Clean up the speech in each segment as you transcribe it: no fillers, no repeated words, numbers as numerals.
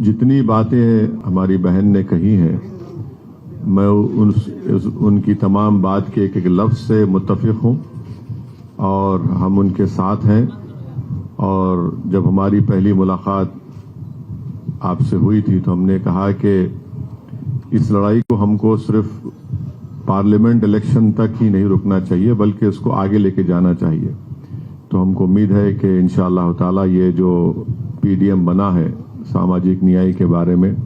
जितनी बातें हमारी बहन ने कही हैं, मैं उनकी तमाम बात के एक एक लफ्ज से मुत्तफिक हूं और हम उनके साथ हैं। और जब हमारी पहली मुलाकात आपसे हुई थी तो हमने कहा कि इस लड़ाई को हमको सिर्फ पार्लियामेंट इलेक्शन तक ही नहीं रुकना चाहिए, बल्कि इसको आगे लेके जाना चाहिए। तो हमको उम्मीद है कि इंशाअल्लाह ताला ये जो पीडीएम बना है सामाजिक न्याय के बारे में,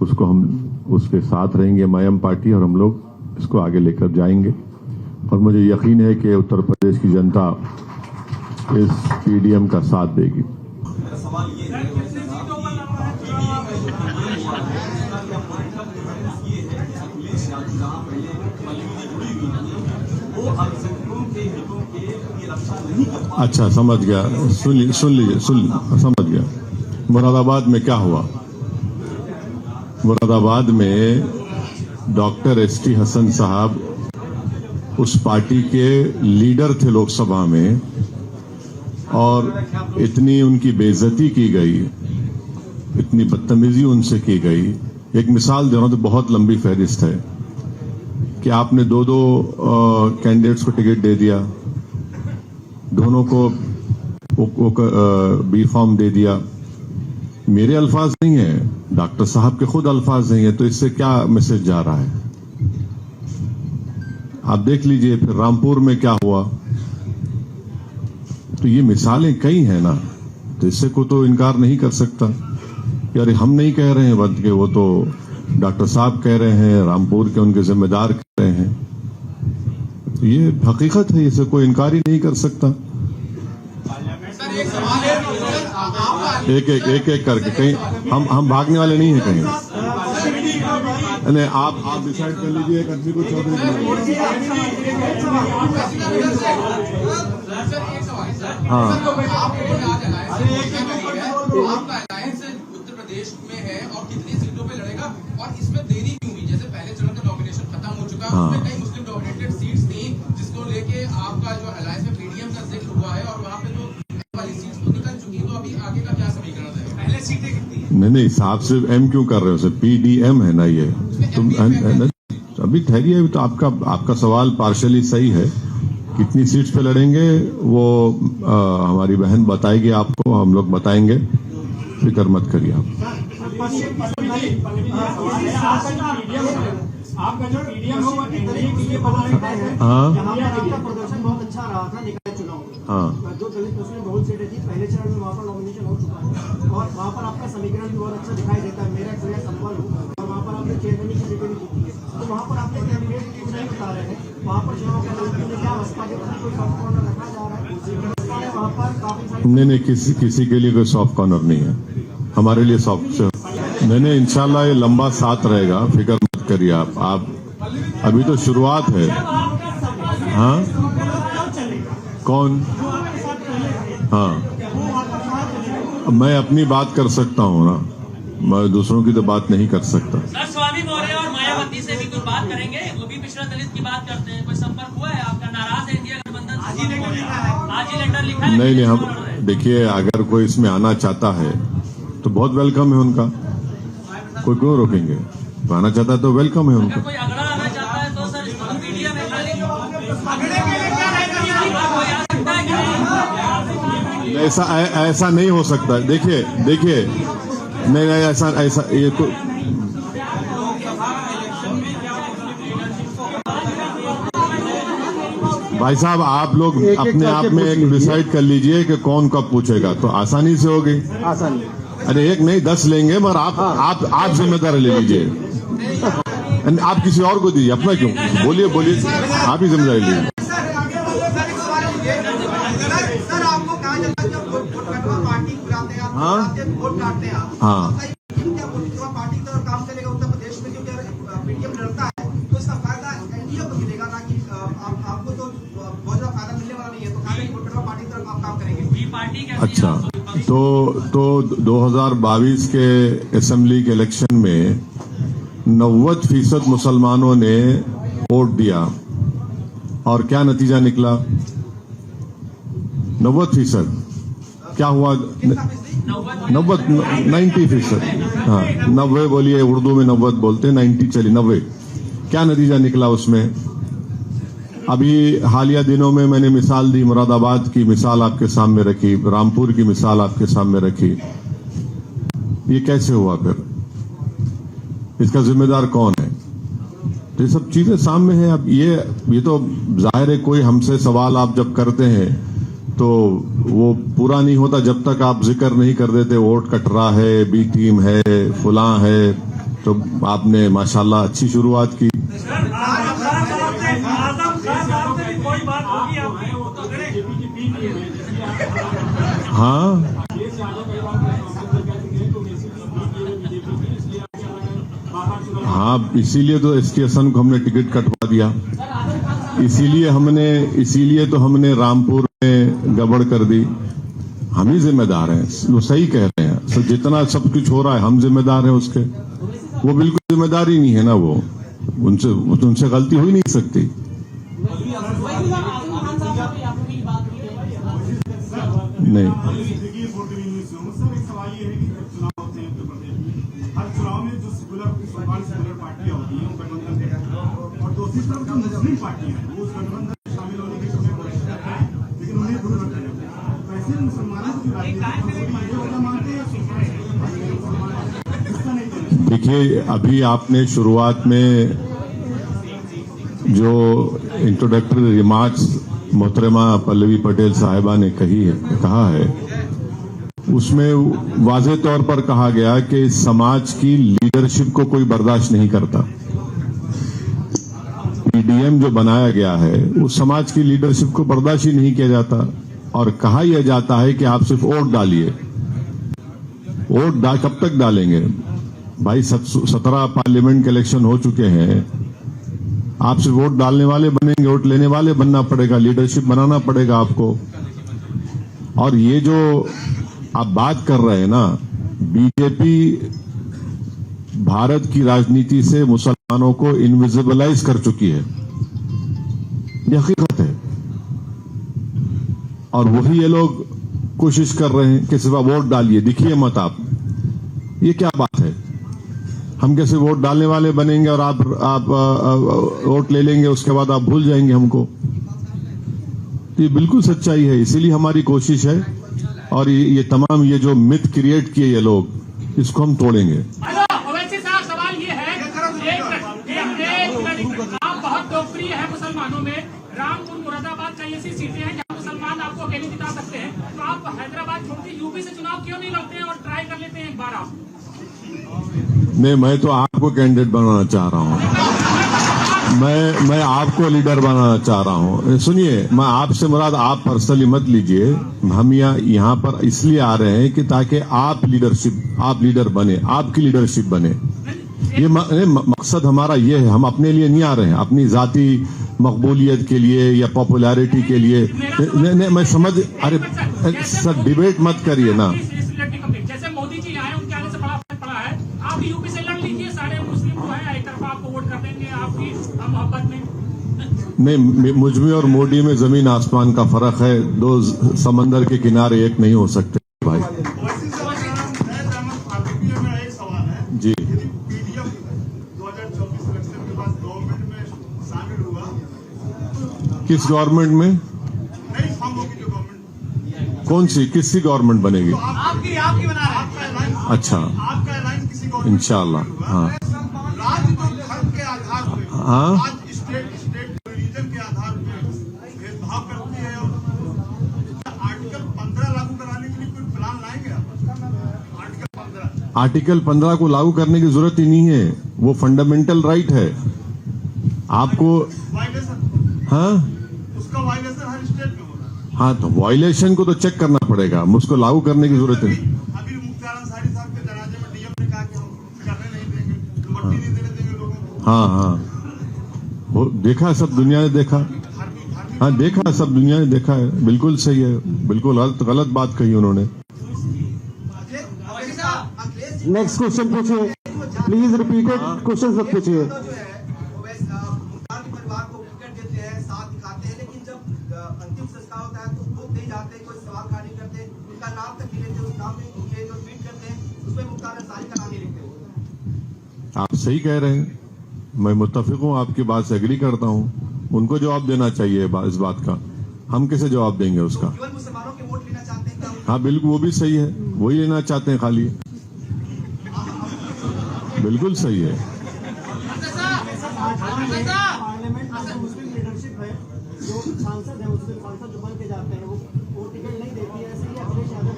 उसको हम उसके साथ रहेंगे मायम पार्टी, और हम लोग इसको आगे लेकर जाएंगे। और मुझे यकीन है कि उत्तर प्रदेश की जनता इस पीडीएम का साथ देगी। अच्छा, समझ गया। सुन लीजिए समझ गया। मुरादाबाद में क्या हुआ? मुरादाबाद में डॉक्टर एसटी हसन साहब उस पार्टी के लीडर थे लोकसभा में, और इतनी उनकी बेइज्जती की गई, इतनी बदतमीजी उनसे की गई। एक मिसाल दे रहा हूं तो बहुत लंबी फहरिस्त है कि आपने दो कैंडिडेट्स को टिकट दे दिया, दोनों को बी फॉर्म दे दिया। मेरे अल्फाज नहीं है, डॉक्टर साहब के खुद अल्फाज नहीं है, तो इससे क्या मैसेज जा रहा है? आप देख लीजिए फिर रामपुर में क्या हुआ। तो ये मिसालें कई हैं ना, तो इससे को तो इनकार नहीं कर सकता। यार हम नहीं कह रहे हैं बल्कि वो तो डॉक्टर साहब कह रहे हैं, रामपुर के उनके जिम्मेदार कह रहे हैं। तो ये हकीकत है, इसे कोई इनकार ही नहीं कर सकता। एक एक करके, कहीं हम भागने वाले नहीं है कहीं। नहीं, आप डिसाइड कर लीजिए एक आदमी को चौधरी। हाँ, उत्तर प्रदेश में है और कितनी सीटों पे लड़ेगा, और इसमें देरी क्यों हुई? जैसे पहले चरण का नॉमिनेशन खत्म हो चुका है, उसमें कई मुस्लिम डोमिनेटेड सीट्स थी, जिसको लेके आपका जो अलायंस में पीडीएम का जिक्र हुआ है, और वहाँ पे जो वाली सीट्स तो निकल चुकी है। तो अभी आगे का क्या समीकरण है? पहले सीटें कितनी है? नहीं, साहब सिर्फ एम क्यों कर रहे हो? सर पीडीएम है ना ये। तुम अभी ठहरिए, तो आपका सवाल पार्शली सही है। कितनी सीट्स पे लड़ेंगे वो हमारी बहन बताएगी आपको, हम लोग बताएंगे, फिक्र मत करिए आप। आपका जो पीडीएम होगा प्रदर्शन बहुत अच्छा रहा था निकाय चुनाव में। हाँ, जो दलित मुस्लिम बहुत सीटें थी पहले चरण में, वहाँ पर नॉमिनेशन हो चुका है और वहाँ पर आपका समीकरण भी बहुत अच्छा दिखाई देता है। मेरा क्लियर संबल हो, और वहाँ पर आपने चेयरमैन की सीटें भी जीती है। तो वहाँ पर आपने कैंडिडेट क्यों नहीं बता रहे हैं? वहाँ पर चुनाव के क्या अवस्था के प्रति कोई सॉफ्ट कॉर्नर रखा जा रहा है? वहाँ पर काफी सारी नहीं, किसी के लिए कोई सॉफ्ट कॉर्नर नहीं है, हमारे लिए सॉफ्ट नहीं। इंशाल्लाह ये लंबा साथ रहेगा, फिक्र मत करिए आप अभी तो शुरुआत है। हाँ, कौन? हाँ, मैं अपनी बात कर सकता हूँ ना, मैं दूसरों की तो बात नहीं कर सकता। सर, स्वामी मौर्य और मायावती से भी कुछ बात करेंगे? वो भी पिछड़ा दलित की बात करते हैं, कोई संपर्क हुआ है आपका? नाराज है इंडिया गठबंधन? आज ही लेटर लिखा है। नहीं, हम देखिए, अगर कोई इसमें आना चाहता है तो बहुत वेलकम है उनका, कोई क्यों रोकेंगे? आना चाहता है तो वेलकम है उनका। कोई अगड़ा आना चाहता है तो सर इसको मीडिया में ऐसा नहीं हो सकता। देखिए नहीं, ऐसा ये तो भाई साहब, आप लोग अपने आप में एक डिसाइड कर लीजिए कि कौन कब पूछेगा, तो आसानी से होगी। आसानी, अरे एक नहीं 10 लेंगे, मगर आप जिम्मेदारी ले लीजिए। आप किसी और को दीजिए, अपना क्यों? बोलिए, आप ही जिम्मेदारी लीजिए। हाँ, हाँ, अच्छा, तो 2022 के असेंबली के इलेक्शन में 90% मुसलमानों ने वोट दिया, और क्या नतीजा निकला? 90%। क्या हुआ? 90% हाँ 90 बोलिए, उर्दू में 90 बोलते हैं, 90 चलिए 90। क्या नतीजा निकला उसमें? अभी हालिया दिनों में मैंने मिसाल दी, मुरादाबाद की मिसाल आपके सामने रखी, रामपुर की मिसाल आपके सामने रखी। ये कैसे हुआ फिर? इसका जिम्मेदार कौन है? तो ये सब चीजें सामने हैं। अब ये तो जाहिर है, कोई हमसे सवाल आप जब करते हैं तो वो पूरा नहीं होता जब तक आप जिक्र नहीं कर देते वोट कटरा है, बी टीम है, फुला है। तो आपने माशाल्लाह अच्छी शुरुआत की। हाँ हाँ, इसीलिए तो एसटी हसन को हमने टिकट कटवा दिया। इसीलिए तो हमने रामपुर में गड़बड़ कर दी। हम ही जिम्मेदार हैं, वो सही कह रहे हैं। तो जितना सब कुछ हो रहा है हम जिम्मेदार हैं उसके। वो बिल्कुल जिम्मेदारी नहीं है ना, वो उनसे गलती हो ही नहीं सकती। नहीं, हर चुनाव में जो सेकुलर पार्टियां होती हैं गठबंधन और दूसरी तरफ जो मुस्लिम पार्टियां हैं वो उस गठबंधन में शामिल होने के समय कोशिश करते हैं, लेकिन उन्हें दूर रखा जाता है। वैसे मुसलमानों की राजनीति मानते हैं। देखिए, अभी आपने शुरुआत में जो इंट्रोडक्टरी रिमार्क्स मोहतरमा पल्लवी पटेल साहिबा ने कहा है, उसमें वाज़ेह तौर पर कहा गया कि समाज की लीडरशिप को कोई बर्दाश्त नहीं करता। पीडीएम जो बनाया गया है वो समाज की लीडरशिप को बर्दाश्त ही नहीं किया जाता। और कहा यह जाता है कि आप सिर्फ वोट डालिए। कब तक डालेंगे भाई? 17 पार्लियामेंट के इलेक्शन हो चुके हैं। आप सिर्फ वोट डालने वाले बनेंगे? वोट लेने वाले बनना पड़ेगा, लीडरशिप बनाना पड़ेगा आपको। और ये जो आप बात कर रहे हैं ना, बीजेपी भारत की राजनीति से मुसलमानों को इनविजिबलाइज कर चुकी है, ये हकीकत है। और वही ये लोग कोशिश कर रहे हैं कि सिर्फ वोट डालिए, दिखिए मत आप। ये क्या बात है? हम कैसे वोट डालने वाले बनेंगे और आप वोट ले लेंगे, उसके बाद आप भूल जाएंगे हमको? ये बिल्कुल सच्चाई है। इसीलिए हमारी कोशिश है, और ये तमाम ये जो मिथ क्रिएट किए ये लोग, इसको हम तोड़ेंगे। ओवैसी साहब, सवाल ये है, आप बहुत लोकप्रिय है मुसलमानों में। रामपुर, मुरादाबाद कई ऐसी सीटें हैं जहां मुसलमान आपको अकेले जिता सकते हैं, तो आप हैदराबाद छोड़ के यूपी से चुनाव क्यों नहीं लड़ते हैं और ट्राई कर लेते हैं एक बार आप? नहीं, मैं तो आपको कैंडिडेट बनाना चाह रहा हूं। मैं आपको लीडर बनाना चाह रहा हूं। सुनिए, मैं आपसे मुराद आप पर्सनली मत लीजिए। हम यहाँ पर इसलिए आ रहे हैं कि ताकि आप लीडर बने, आपकी लीडरशिप बने। ये मकसद हमारा ये है। हम अपने लिए नहीं आ रहे हैं, अपनी जाती मकबूलियत के लिए या पॉपुलैरिटी के लिए। नहीं, मैं समझ, अरे सर डिबेट मत करिए ना। जैसे मोदी जी आए, उनके आने से बड़ा फर्क पड़ा है। आप यूपी से लड़ लीजिए, सारे मुस्लिम जो है एक तरफा आपको वोट कर देंगे आपकी मोहब्बत में। नहीं, मुझ में और मोदी में जमीन आसमान का फर्क है। दो समंदर के किनारे एक नहीं हो सकते भाई। जी, पीडीएम 2024 इलेक्शन के बाद गवर्नमेंट में शामिल हुआ। किस गवर्नमेंट में? नई फॉर्म होगी जो गवर्नमेंट। कौन सी, किसकी गवर्नमेंट बनेगी? आपकी बना रहे हैं। अच्छा, आपका ऐलान किसी गवर्नमेंट इंशाल्लाह। हाँ राज्य तो धर्म के आधार पर, हाँ, आज स्टेट रिलीजन के आधार पर भेदभाव करती है। और आर्टिकल 15 लागू कराने के लिए कोई प्लान लाएंगे आप? आर्टिकल 15 को लागू करने की जरूरत ही नहीं है। वो फंडामेंटल राइट है आपको। वायलेशन, हाँ उसका वायलेशन हर स्टेट में हो रहा है। हाँ, तो वायलेशन को तो चेक करना पड़ेगा, उसको लागू करने की जरूरत नहीं। अभी मुख्तार अंसारी साहब के जनाजे में डीएम ने कहा कि हम करने नहीं देंगे, मट्टी नहीं देने देंगे लोगों को। हाँ हाँ, वो देखा, सब दुनिया ने देखा। हाँ, देखा, सब दुनिया ने देखा है। बिल्कुल सही है, बिल्कुल गलत बात कही उन्होंने। नेक्स्ट क्वेश्चन पूछिए, प्लीज रिपीटेड क्वेश्चन सब पूछिए। परिवार को टिकट देते हैं, साथ दिखाते हैं, लेकिन जब अंतिम संस्कार होता है तो वो नहीं जाते, कोई सवाल खड़ा नहीं करते, उनका नाम तक नहीं लेते। उस नाम में ये जो ट्वीट करते हैं उसमें मुख्तार अंसारी का नाम नहीं लिखते। आप सही कह रहे हैं, मैं मुत्तफिक हूं, आपकी बात से एग्री करता हूं। उनको जवाब देना चाहिए इस बात का, हम कैसे जवाब देंगे उसका। केवल मुसलमानों के वोट लेना चाहते हैं क्या? हाँ बिल्कुल, वो भी सही है, वही लेना चाहते हैं खाली, बिल्कुल सही है। पार्लियामेंट में जो मुस्लिम लीडरशिप है, जो सांसद है, मुस्लिम सांसद जो बन के जाते हैं, वो टिकट नहीं देती है। ऐसे ही अखिलेश यादव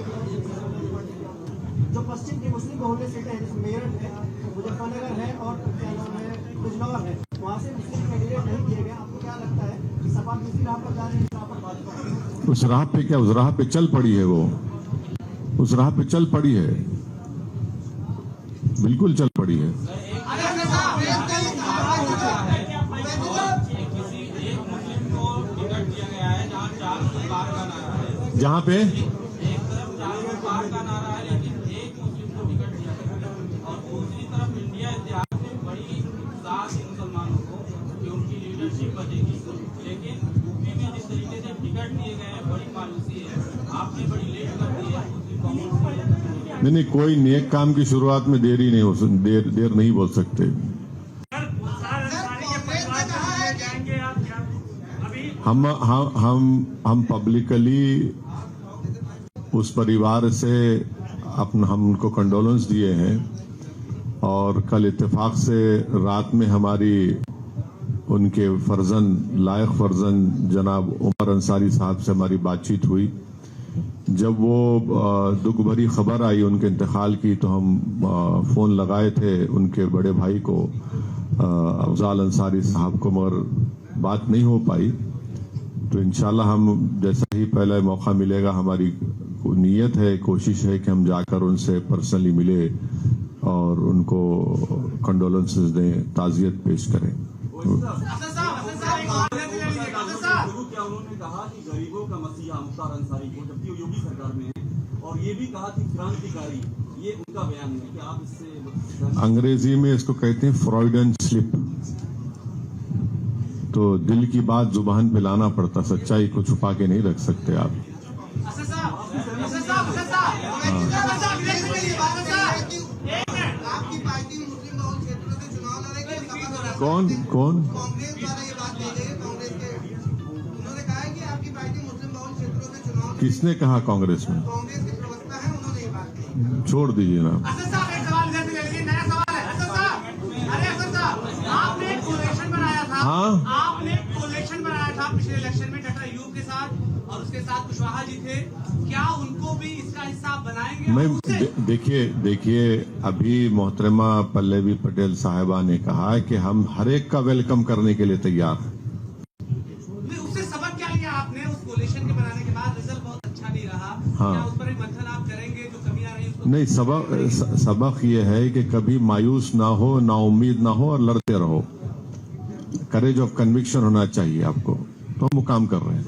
जो पश्चिम की मुस्लिम बहुल्य सीटें हैं, जैसे मेरठ है, मुजफ्फरनगर है और क्या नाम है बिजनौर है, वहाँ से मुस्लिम कैंडिडेट नहीं दिए गए। आपको क्या लगता है कि सपा दूसरी राह पर जा रही है, इस राह पर भाजपा उस राह पे क्या, उस राह पे चल पड़ी है, वो उस राह पे चल पड़ी है, बिल्कुल चल पड़ी है। जहां पे मुसलमानों को कि उनकी लीडरशिप बचेगी, लेकिन यूपी में जिस तरीके से टिकट दिए गए हैं बड़ी मायूसी है। आपने बड़ी लेट कर दी है मुस्लिम कांग्रेस। नहीं, कोई नेक काम की शुरुआत में देरी नहीं हो, देर नहीं बोल सकते। हम पब्लिकली उस परिवार से हम उनको कंडोलेंस दिए हैं, और कल इत्तेफाक से रात में हमारी उनके लायक फर्जन जनाब उमर अंसारी साहब से हमारी बातचीत हुई। जब वो दुख भरी खबर आई उनके इंतकाल की, तो हम फोन लगाए थे उनके बड़े भाई को, अफजाल अंसारी साहब को, मगर बात नहीं हो पाई। तो इंशाल्लाह हम जैसा ही पहला मौका मिलेगा, हमारी नीयत है, कोशिश है कि हम जाकर उनसे पर्सनली मिले और उनको कंडोलेंसेस दें, ताजियत पेश करें। क्या उन्होंने कहा कि गरीबों का मसीहा मुख्तार अंसारी को, जबकि वो योगी सरकार में है, और ये भी कहा कि क्रांतिकारी, ये उनका बयान है कि आप इससे अंग्रेजी में इसको कहते हैं फ्रॉइडन स्लिप। तो दिल की बात जुबान पे लाना पड़ता, सच्चाई को छुपा के नहीं रख सकते आप। आपकी पार्टी मुस्लिम बहुल क्षेत्रों से चुनाव लड़ेगी? कौन कांग्रेस द्वारा ये बात कही गई है, कांग्रेस के उन्होंने कहा है कि आपकी पार्टी मुस्लिम बहुल क्षेत्रों से चुनाव। किसने कहा कांग्रेस में? कांग्रेस के प्रवक्ता है, उन्होंने ये बात कही। छोड़ दीजिए ना। असद साहब एक सवाल इधर से ले लीजिए, नया सवाल है। असद साहब, अरे असद साहब, आपने एक कोलेक्शन बनाया था, हाँ। आपने एक कोलेक्शन बनाया था पिछले इलेक्शन में डॉक्टर अयूब के साथ, और उसके साथ कुशवाहा जी थे। क्या उनको भी इसका हिस्सा आप बनाएंगे? मैं देखिए अभी मोहतरमा पल्लवी पटेल साहिबा ने कहा है कि हम हर एक का वेलकम करने के लिए तैयार हैं। उससे सबक क्या लिया आपने? उस कोलेक्शन के बनाने के बाद रिजल्ट बहुत अच्छा नहीं रहा। हाँ। क्या उस पर एक मंथन आप करेंगे, जो कमियां रही उसको? नहीं, सबक ये है कि कभी मायूस ना हो, ना उम्मीद ना हो, और लड़ते रहो। करेज ऑफ कन्विक्शन होना चाहिए आपको, तो हम वो काम कर रहे हैं।